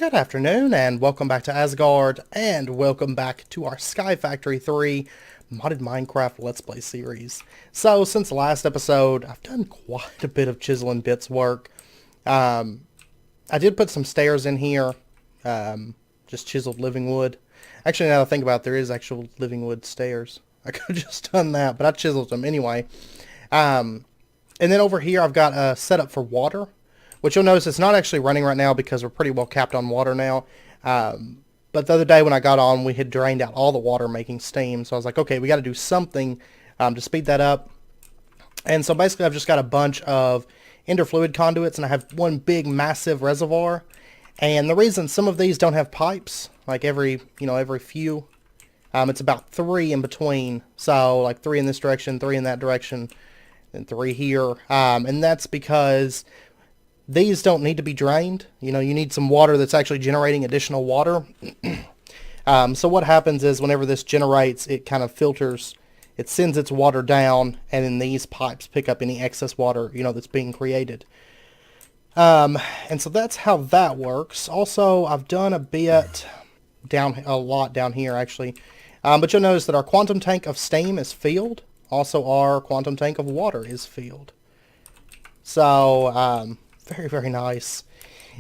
Good afternoon and welcome back to Asgard and welcome back to our Sky Factory 3 modded Minecraft Let's Play series. So since the last episode I've done quite a bit of chisel and bits work. I did put some stairs in here, just chiseled living wood. Actually, now that I think about it, there is actual living wood stairs. I could have just done that, but I chiseled them anyway. And then over here I've got a setup for water, which you'll notice it's not actually running right now because we're pretty well capped on water now. But the other day when I got on, we had drained out all the water making steam. So I was like, okay, we got to do something to speed that up. And so basically I've just got a bunch of ender fluid conduits, and I have one big massive reservoir. And the reason some of these don't have pipes, like every few, it's about 3 in between. So like 3 in this direction, 3 in that direction, and 3 here. And that's because these don't need to be drained. You need some water that's actually generating additional water. So what happens is whenever this generates, it kind of filters, it sends its water down, and then these pipes pick up any excess water, that's being created. And so that's how that works. Also, I've done a lot down here actually. But you'll notice that our quantum tank of steam is filled. Also, our quantum tank of water is filled. So, very, very nice.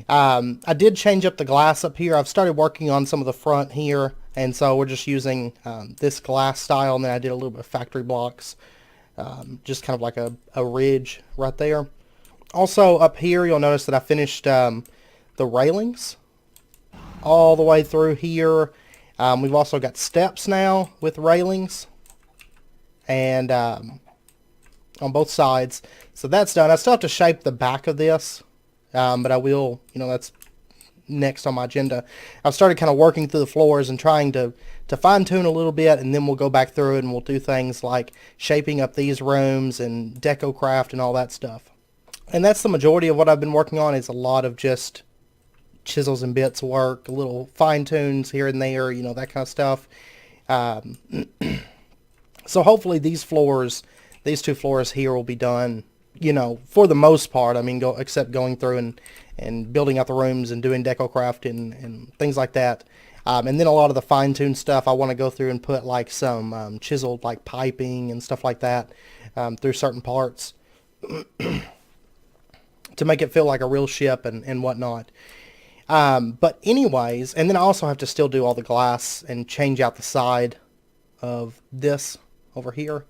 I did change up the glass up here. I've started working on some of the front here, and so we're just using this glass style, and then I did a little bit of factory blocks, just kind of like a ridge right there. Also up here, you'll notice that I finished the railings all the way through here. We've also got steps now with railings, and on both sides. So that's done. I still have to shape the back of this, but I will, that's next on my agenda. I've started kind of working through the floors and trying to fine-tune a little bit, and then we'll go back through it and we'll do things like shaping up these rooms and deco craft and all that stuff. And that's the majority of what I've been working on, is a lot of just chisels and bits work, little fine-tunes here and there, that kind of stuff. So hopefully these two floors here will be done, for the most part. I mean, except going through and building out the rooms and doing deco craft and things like that. And then a lot of the fine-tuned stuff, I want to go through and put like some chiseled like piping and stuff like that through certain parts to make it feel like a real ship and whatnot. But anyways, and then I also have to still do all the glass and change out the side of this over here.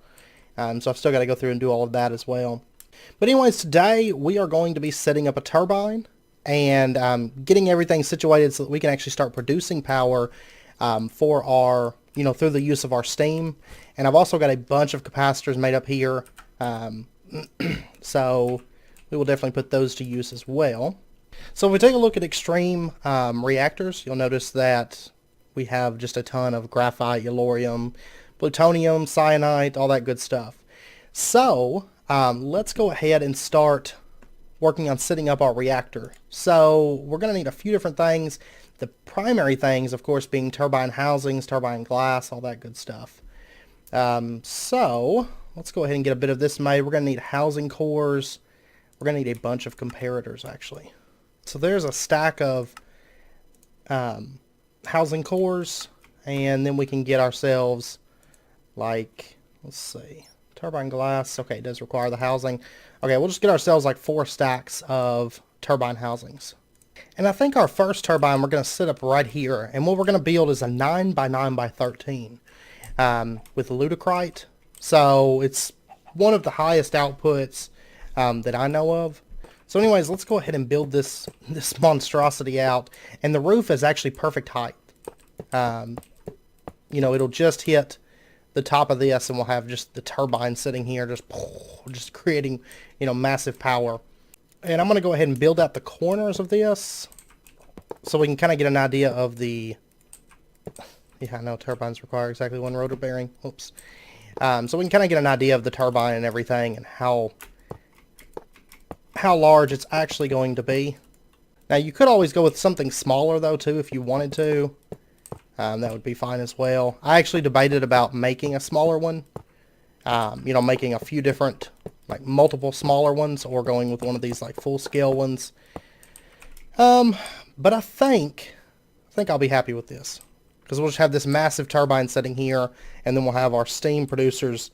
So I've still got to go through and do all of that as well. But anyways, today we are going to be setting up a turbine and getting everything situated so that we can actually start producing power for our, through the use of our steam. And I've also got a bunch of capacitors made up here. So we will definitely put those to use as well. So if we take a look at extreme reactors, you'll notice that we have just a ton of graphite, yellorium, plutonium, cyanide, all that good stuff. So let's go ahead and start working on setting up our reactor. So we're going to need a few different things. The primary things, of course, being turbine housings, turbine glass, all that good stuff. So let's go ahead and get a bit of this made. We're going to need housing cores. We're going to need a bunch of comparators, actually. So there's a stack of housing cores, and then we can get ourselves like, let's see, turbine glass. Okay, it does require the housing. Okay, we'll just get ourselves like 4 stacks of turbine housings. And I think our first turbine we're going to set up right here, and what we're going to build is a 9 by 9 by 13 with ludicrite. So it's one of the highest outputs that I know of. So anyways, let's go ahead and build this monstrosity out. And the roof is actually perfect height. It'll just hit the top of this, and we'll have just the turbine sitting here just creating, massive power. And I'm going to go ahead and build out the corners of this so we can kind of get an idea of the... Yeah, I know turbines require exactly 1 rotor bearing. Oops. So we can kind of get an idea of the turbine and everything and how large it's actually going to be. Now you could always go with something smaller though too if you wanted to. That would be fine as well. I actually debated about making a smaller one. Making a few different, like multiple smaller ones, or going with one of these like full scale ones. But I think I'll be happy with this. Because we'll just have this massive turbine sitting here, and then we'll have our steam producers,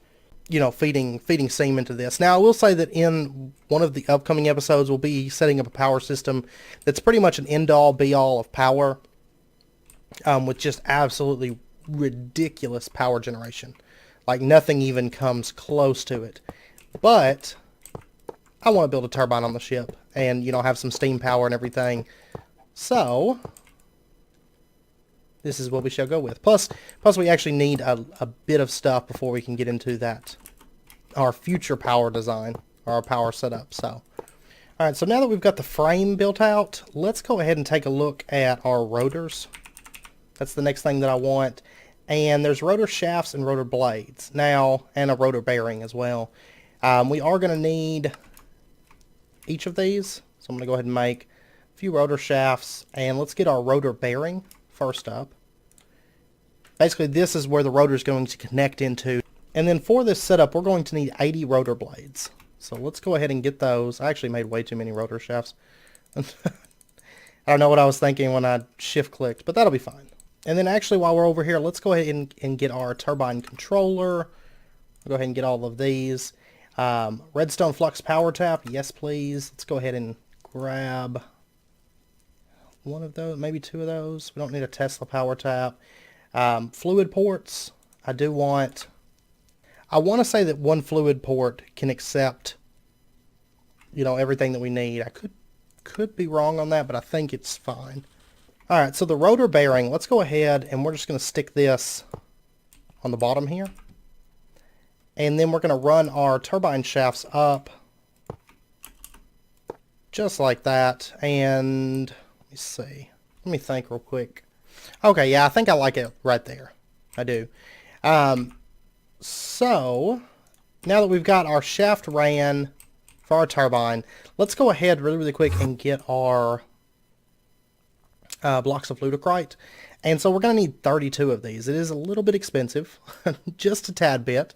you know, feeding steam into this. Now, I will say that in one of the upcoming episodes, we'll be setting up a power system that's pretty much an end-all, be-all of power, with just absolutely ridiculous power generation. Like, nothing even comes close to it. But I want to build a turbine on the ship and, you know, have some steam power and everything. So this is what we shall go with. Plus we actually need a bit of stuff before we can get into that, our future power design, or our power setup. So, alright, so now that we've got the frame built out, let's go ahead and take a look at our rotors. That's the next thing that I want. And there's rotor shafts and rotor blades. Now, and a rotor bearing as well. We are going to need each of these. So I'm going to go ahead and make a few rotor shafts. And let's get our rotor bearing first up. Basically, this is where the rotor is going to connect into. And then for this setup, we're going to need 80 rotor blades. So let's go ahead and get those. I actually made way too many rotor shafts. I don't know what I was thinking when I shift clicked, but that'll be fine. And then actually, while we're over here, let's go ahead and get our turbine controller. I'll go ahead and get all of these. Redstone flux power tap, yes please. Let's go ahead and grab one of those, maybe two of those. We don't need a Tesla power tap. Fluid ports, I want to say that one fluid port can accept, you know, everything that we need. I could be wrong on that, but I think it's fine. Alright, so the rotor bearing, let's go ahead and we're just going to stick this on the bottom here. And then we're going to run our turbine shafts up just like that. And let me see. Let me think real quick. Okay, yeah, I think I like it right there. I do. So, now that we've got our shaft ran for our turbine, let's go ahead really quick and get our blocks of ludicrite. And so we're going to need 32 of these. It is a little bit expensive, just a tad bit.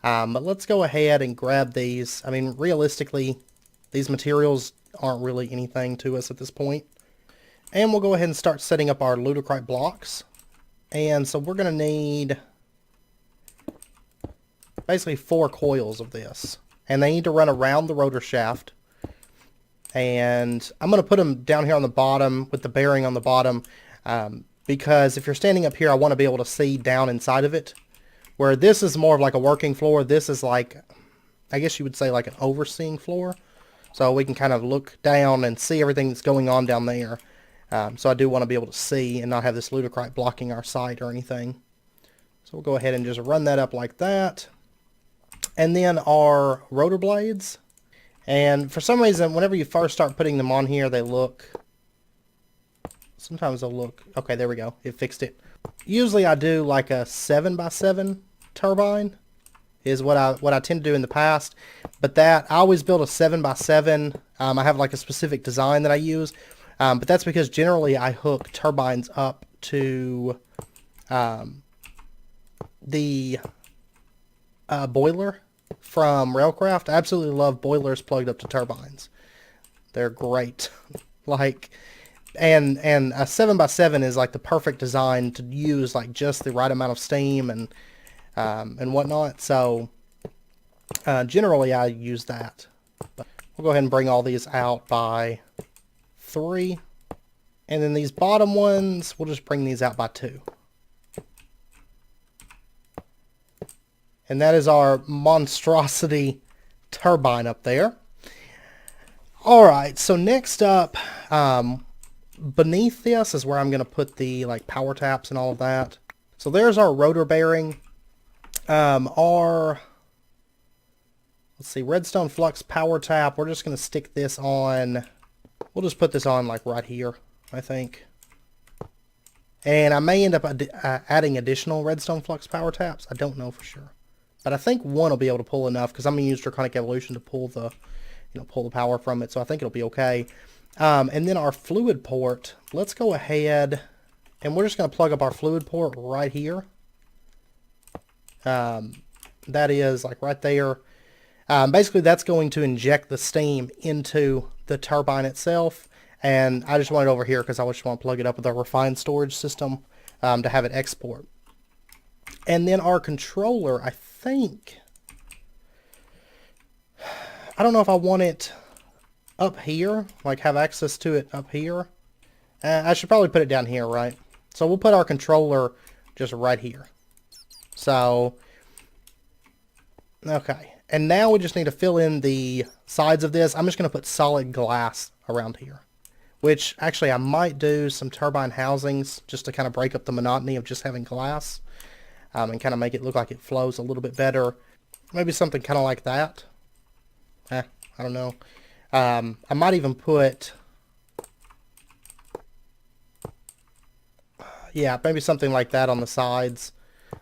But let's go ahead and grab these. I mean, realistically, these materials aren't really anything to us at this point. And we'll go ahead and start setting up our ludicrite blocks. And so we're going to need basically 4 coils of this. And they need to run around the rotor shaft. And I'm going to put them down here on the bottom with the bearing on the bottom. Because if you're standing up here, I want to be able to see down inside of it. Where this is more of like a working floor, this is like, I guess you would say like an overseeing floor. So we can kind of look down and see everything that's going on down there. So I do want to be able to see and not have this ludicrite blocking our sight or anything. So we'll go ahead and just run that up like that. And then our rotor blades. And for some reason, whenever you first start putting them on here, they look, sometimes they'll look, okay, there we go. It fixed it. Usually I do like a 7x7 turbine is what I tend to do in the past. But that, I always build a 7x7. I have like a specific design that I use. But that's because generally I hook turbines up to the boiler from Railcraft. I absolutely love boilers plugged up to turbines. They're great. Like, and a 7x7 is like the perfect design to use like just the right amount of steam and whatnot. So generally I use that. But we'll go ahead and bring all these out by 3. And then these bottom ones, we'll just bring these out by 2. And that is our monstrosity turbine up there. Alright, so next up, beneath this is where I'm going to put the like power taps and all of that. So there's our rotor bearing. Let's see, redstone flux power tap. We're just going to stick this on, we'll just put this on like right here, I think. And I may end up adding additional redstone flux power taps. I don't know for sure. But I think one will be able to pull enough because I'm going to use Draconic Evolution to pull the, pull the power from it. So I think it'll be okay. And then our fluid port, let's go ahead and we're just going to plug up our fluid port right here. That is like right there. Basically that's going to inject the steam into the turbine itself. And I just want it over here because I just want to plug it up with our refined storage system to have it export. And then our controller, I think, I don't know if I want it up here, like have access to it up here. I should probably put it down here, right? So we'll put our controller just right here. So, okay. And now we just need to fill in the sides of this. I'm just going to put solid glass around here. Which, actually, I might do some turbine housings just to kind of break up the monotony of just having glass. And kind of make it look like it flows a little bit better. Maybe something kind of like that. I don't know. I might even put... yeah, maybe something like that on the sides.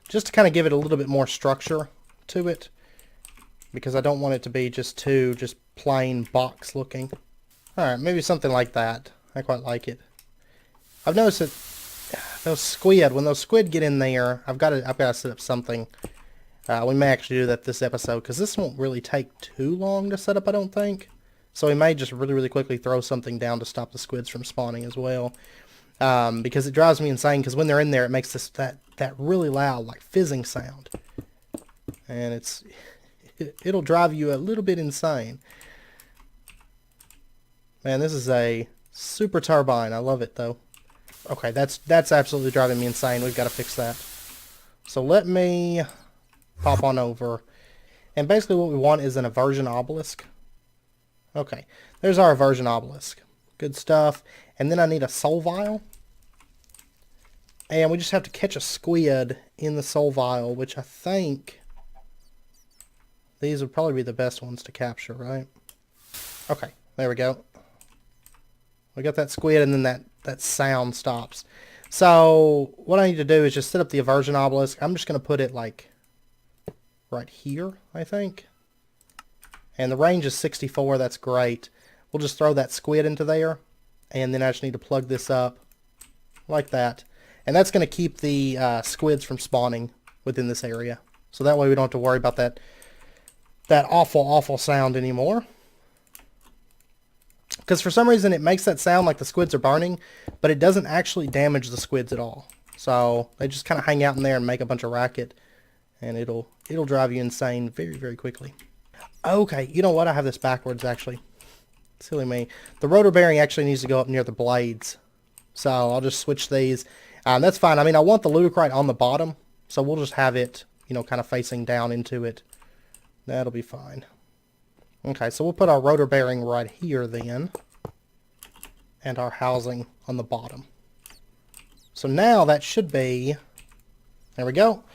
Just to kind of give it a little bit more structure to it. Because I don't want it to be just too plain box looking. Alright, maybe something like that. I quite like it. I've noticed that those squid, when those squid get in there, I've got to set up something. We may actually do that this episode, because this won't really take too long to set up, I don't think. So we may just really, really quickly throw something down to stop the squids from spawning as well. Because it drives me insane, because when they're in there, it makes that really loud, like fizzing sound. And it'll drive you a little bit insane. Man, this is a super turbine. I love it, though. Okay, that's absolutely driving me insane. We've got to fix that. So let me pop on over. And basically what we want is an aversion obelisk. Okay, there's our aversion obelisk. Good stuff. And then I need a soul vial. And we just have to catch a squid in the soul vial, which I think these would probably be the best ones to capture, right? Okay, there we go. We got that squid, and then that sound stops. So what I need to do is just set up the aversion obelisk. I'm just going to put it like right here, I think. And the range is 64. That's great. We'll just throw that squid into there. And then I just need to plug this up like that. And that's going to keep the squids from spawning within this area. So that way we don't have to worry about that awful, awful sound anymore. Because for some reason it makes that sound like the squids are burning, but it doesn't actually damage the squids at all. So they just kind of hang out in there and make a bunch of racket, and it'll drive you insane very, very quickly. Okay, you know what? I have this backwards actually. Silly me. The rotor bearing actually needs to go up near the blades. So I'll just switch these. That's fine. I mean, I want the ludicrite on the bottom, so we'll just have it, you know, kind of facing down into it. That'll be fine. Okay, so we'll put our rotor bearing right here then, and our housing on the bottom. So now that should be, there we go.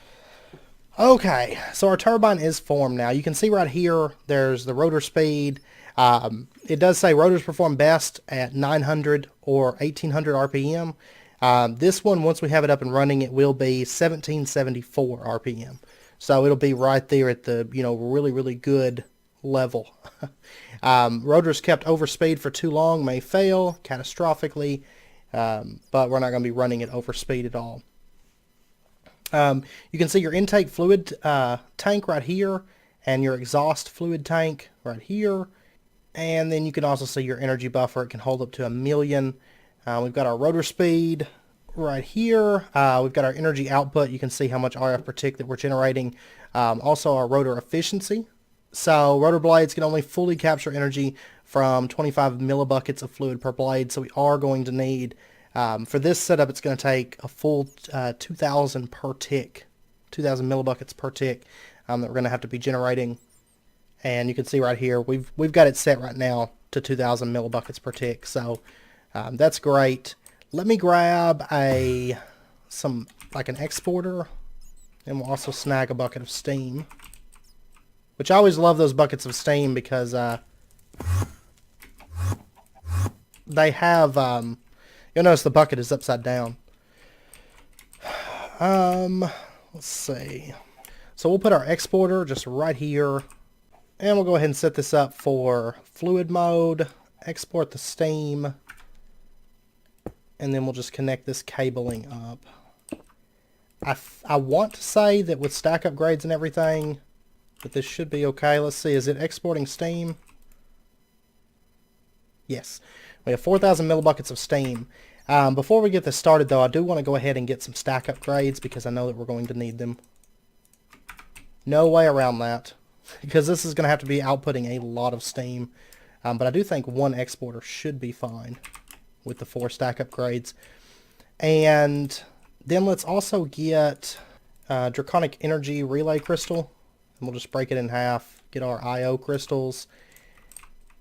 Okay, so our turbine is formed now. You can see right here, there's the rotor speed. It does say rotors perform best at 900 or 1800 RPM. This one, once we have it up and running, it will be 1774 RPM. So it'll be right there at the, you know, really, really good level. Rotors kept over speed for too long may fail catastrophically, but we're not going to be running at over speed at all. You can see your intake fluid tank right here and your exhaust fluid tank right here, and then you can also see your energy buffer. It can hold up to 1 million. We've got our rotor speed right here. We've got our energy output. You can see how much RF per tick that we're generating. Also our rotor efficiency. So rotor blades can only fully capture energy from 25 millibuckets of fluid per blade. So we are going to need, for this setup, it's going to take a full 2,000 per tick, 2,000 millibuckets per tick that we're going to have to be generating. And you can see right here, we've got it set right now to 2,000 millibuckets per tick. So that's great. Let me grab like an exporter, and we'll also snag a bucket of steam. Which I always love those buckets of steam because they have, you'll notice the bucket is upside down. Let's see. So we'll put our exporter just right here, and we'll go ahead and set this up for fluid mode, export the steam, and then we'll just connect this cabling up. I want to say that with stack upgrades and everything, but this should be okay. Let's see, is it exporting steam? Yes. We have 4,000 millibuckets of steam. Before we get this started, though, I do want to go ahead and get some stack upgrades because I know that we're going to need them. No way around that, because this is going to have to be outputting a lot of steam. But I do think one exporter should be fine with the 4 stack upgrades. And then let's also get Draconic Energy Relay Crystal. And we'll just break it in half, get our IO crystals.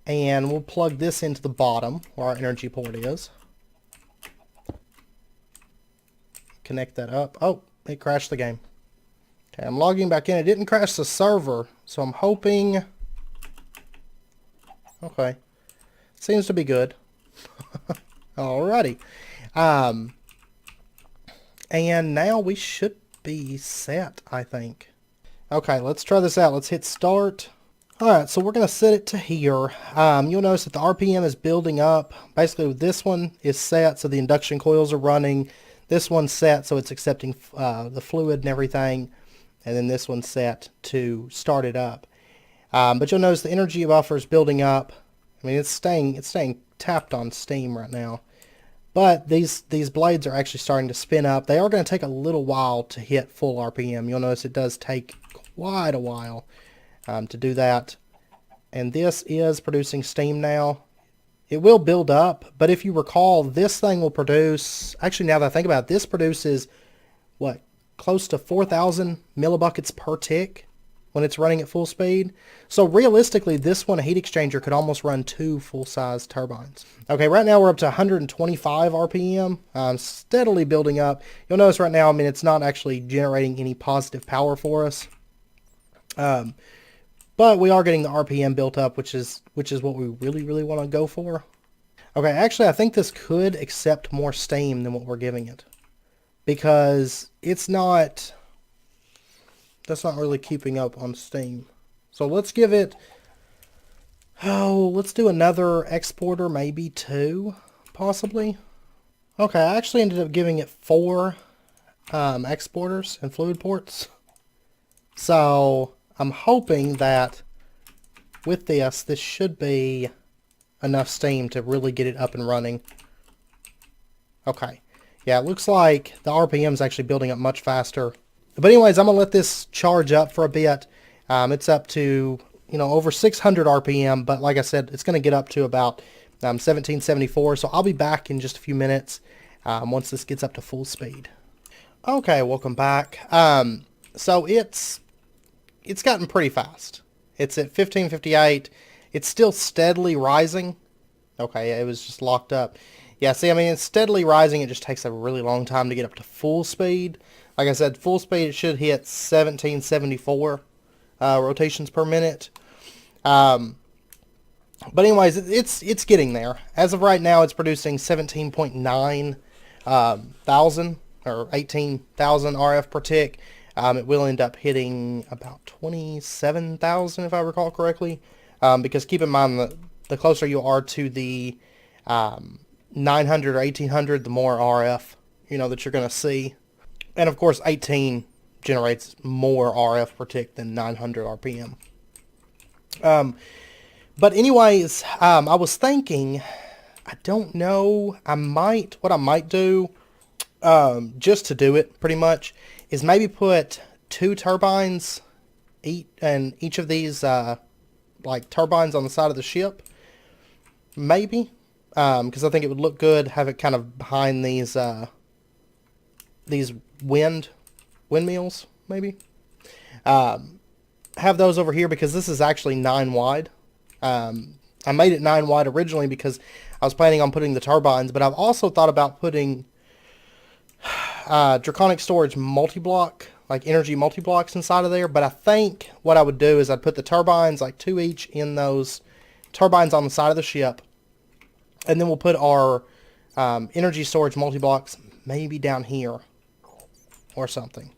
And we'll plug this into the bottom where our energy port is. Connect that up. Oh, it crashed the game. Okay, I'm logging back in. It didn't crash the server, so I'm hoping... Okay. Seems to be good. Alrighty. And now we should be set, I think. Okay, let's try this out. Let's hit start. Alright, so we're going to set it to here. You'll notice that the RPM is building up. Basically, this one is set, so the induction coils are running. This one's set, so it's accepting the fluid and everything. And then this one's set to start it up. But you'll notice the energy buffer is building up. I mean, it's staying tapped on steam right now. But these blades are actually starting to spin up. They are going to take a little while to hit full RPM. You'll notice it does take quite a while to do that. And this is producing steam now. It will build up, but if you recall, this thing will produce, actually now that I think about it, this produces, what, close to 4,000 millibuckets per tick when it's running at full speed. So realistically, this one, a heat exchanger, could almost run 2 full-size turbines. Okay, right now we're up to 125 RPM, steadily building up. You'll notice right now, I mean, it's not actually generating any positive power for us. But we are getting the RPM built up, which is what we really want to go for. Okay, actually I think this could accept more steam than what we're giving it. Because that's not really keeping up on steam. So let's give it, let's do another exporter, maybe 2, possibly. Okay, I actually ended up giving it 4 exporters and fluid ports. So I'm hoping that with this should be enough steam to really get it up and running. Okay. Yeah, it looks like the RPM is actually building up much faster. But anyways, I'm going to let this charge up for a bit. It's up to, over 600 RPM, but like I said, it's going to get up to about 1774. So I'll be back in just a few minutes once this gets up to full speed. Okay, welcome back. So it's gotten pretty fast. It's at 1558. It's still steadily rising. Okay, it was just locked up. Yeah, see, I mean, it's steadily rising. It just takes a really long time to get up to full speed. Like I said, full speed, it should hit 1774 rotations per minute. But anyways, it's getting there. As of right now, it's producing 17.9 thousand or 18,000 RF per tick. It will end up hitting about 27,000 if I recall correctly. Because keep in mind, the closer you are to the 900 or 1800, the more RF that you're going to see. And of course 18 generates more RF per tick than 900 RPM. But anyways, I was thinking, I don't know, what I might do, just to do it pretty much, is maybe put 2 turbines in each of these like turbines on the side of the ship. Maybe. Because I think it would look good, have it kind of behind these windmills, maybe. Have those over here because this is actually 9 wide. I made it 9 wide originally because I was planning on putting the turbines, but I've also thought about putting Draconic Storage multi-block, like energy multi-blocks inside of there. But I think what I would do is I'd put the turbines, like 2 each, in those turbines on the side of the ship. And then we'll put our energy storage multi-blocks maybe down here or something.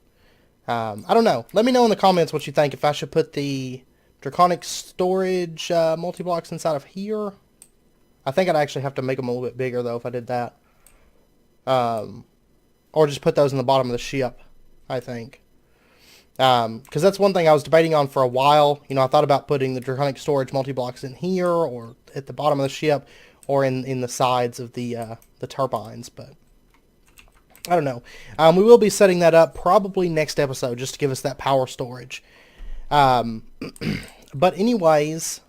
I don't know. Let me know in the comments what you think. If I should put the Draconic Storage multi-blocks inside of here. I think I'd actually have to make them a little bit bigger, though, if I did that. Or just put those in the bottom of the ship, I think. Because that's one thing I was debating on for a while. I thought about putting the Draconic Storage multi-blocks in here or at the bottom of the ship. or in the sides of the turbines, but I don't know. We will be setting that up probably next episode just to give us that power storage. But anyways,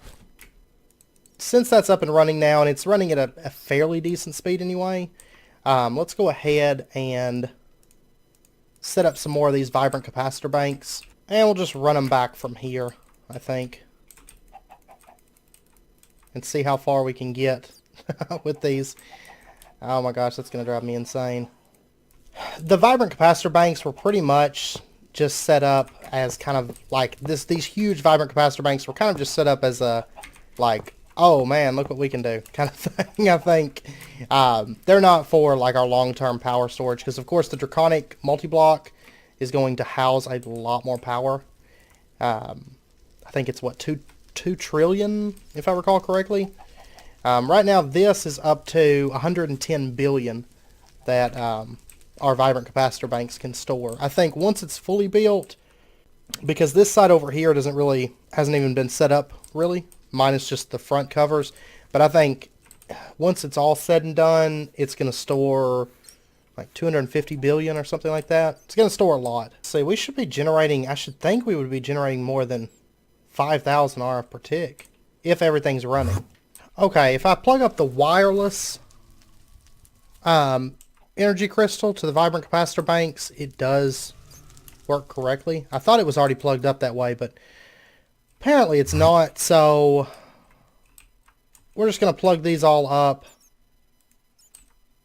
since that's up and running now, and it's running at a fairly decent speed anyway, let's go ahead and set up some more of these vibrant capacitor banks, and we'll just run them back from here, I think, and see how far we can get with these. Oh my gosh, that's going to drive me insane. The vibrant capacitor banks were pretty much just set up as kind of like these huge vibrant capacitor banks were kind of just set up as a, like, oh man, look what we can do kind of thing, I think. They're not for like our long-term power storage, because of course the Draconic multi-block is going to house a lot more power. I think it's what, 2 trillion, if I recall correctly. Right now this is up to 110 billion that our vibrant capacitor banks can store. I think once it's fully built, because this side over here hasn't even been set up really, minus just the front covers, but I think once it's all said and done, it's going to store like 250 billion or something like that. It's going to store a lot. So we should be generating, I should think we would be generating more than 5,000 RF per tick if everything's running. Okay, if I plug up the wireless energy crystal to the vibrant capacitor banks, it does work correctly. I thought it was already plugged up that way, but apparently it's not. So we're just going to plug these all up.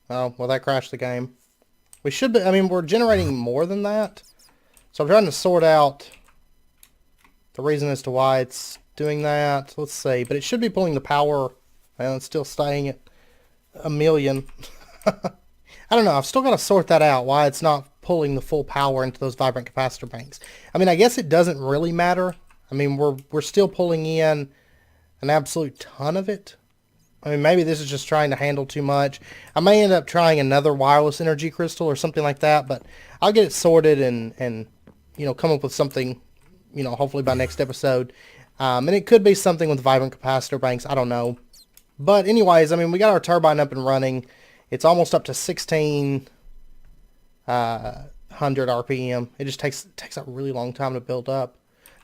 Oh, well, that crashed the game. We should be, I mean, we're generating more than that. So I'm trying to sort out the reason as to why it's doing that. Let's see, but it should be pulling the power. Well, it's still staying at 1 million. I don't know. I've still got to sort that out, why it's not pulling the full power into those vibrant capacitor banks. I mean, I guess it doesn't really matter. I mean, we're still pulling in an absolute ton of it. I mean, maybe this is just trying to handle too much. I may end up trying another wireless energy crystal or something like that, but I'll get it sorted and you know, come up with something, you know, hopefully by next episode. And it could be something with vibrant capacitor banks. I don't know. But anyways, I mean, we got our turbine up and running. It's almost up to 1,600 RPM. It just takes a really long time to build up.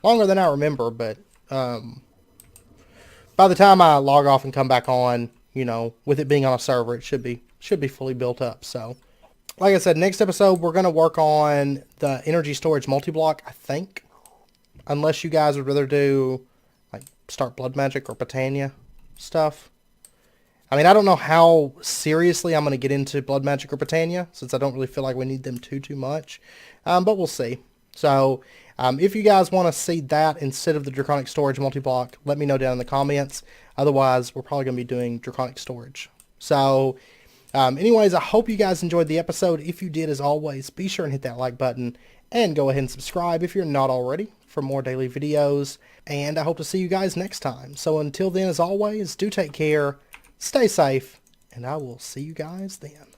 Longer than I remember, but by the time I log off and come back on, you know, with it being on a server, it should be fully built up. So, like I said, next episode we're going to work on the energy storage multi-block, I think. Unless you guys would rather do like start Blood Magic or Britannia stuff. I mean, I don't know how seriously I'm going to get into Blood Magic or Britannia, since I don't really feel like we need them too much. But we'll see. So, if you guys want to see that instead of the Draconic Storage multi-block, let me know down in the comments. Otherwise, we're probably going to be doing Draconic Storage. So, anyways, I hope you guys enjoyed the episode. If you did, as always, be sure and hit that like button. And go ahead and subscribe if you're not already for more daily videos. And I hope to see you guys next time. So, until then, as always, do take care. Stay safe, and I will see you guys then.